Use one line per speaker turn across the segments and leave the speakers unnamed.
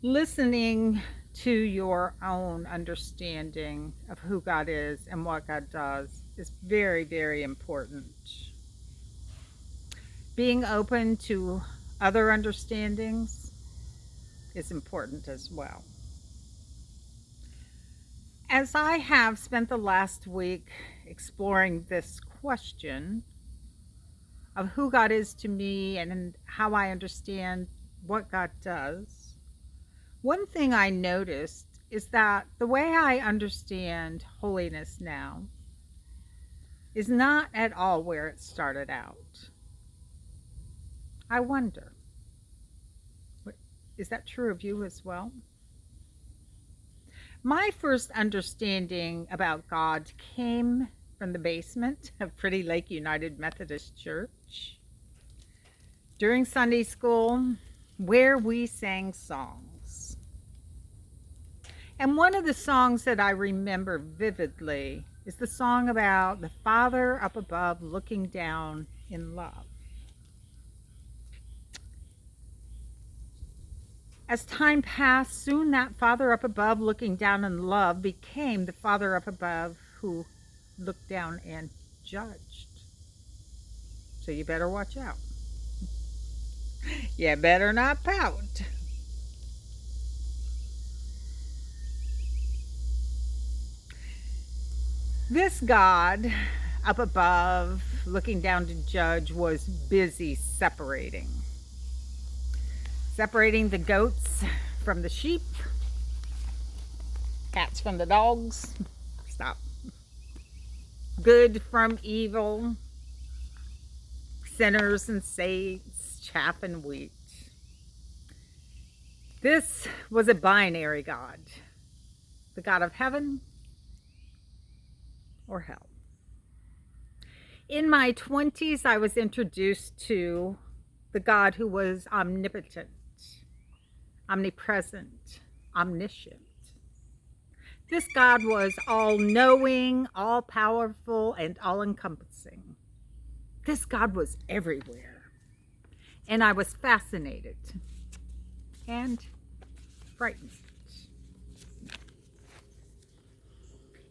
listening to your own understanding of who God is and what God does is very, very important. Being open to other understandings is important as well. As I have spent the last week exploring this question of who God is to me and how I understand what God does, one thing I noticed is that the way I understand holiness now is not at all where it started out. I wonder, is that true of you as well? My first understanding about God came from the basement of Pretty Lake United Methodist Church during Sunday school, where we sang songs. And one of the songs that I remember vividly is the song about the Father up above looking down in love. As time passed, soon that Father up above looking down in love became the Father up above who looked down and judged. So you better watch out. You better not pout. This God up above looking down to judge was busy separating the goats from the sheep, cats from the dogs. Stop. Good from evil, sinners and saints, chaff and wheat. This was a binary God, the God of heaven or hell. In my 20s, I was introduced to the God who was omnipotent, omnipresent, omniscient. This God was all-knowing, all-powerful, and all-encompassing. This God was everywhere. And I was fascinated and frightened.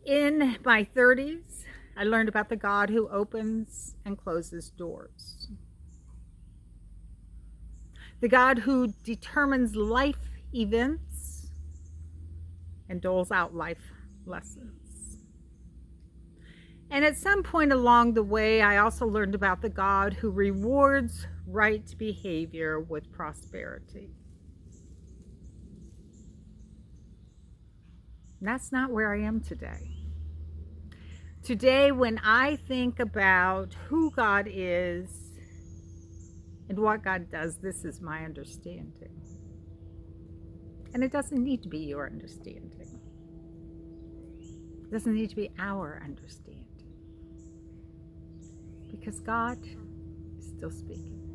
In my 30s, I learned about the God who opens and closes doors. The God who determines life events and doles out life lessons. And at some point along the way, I also learned about the God who rewards right behavior with prosperity. And that's not where I am today. Today, when I think about who God is and what God does, this is my understanding. And it doesn't need to be your understanding. It doesn't need to be our understanding. Because God is still speaking.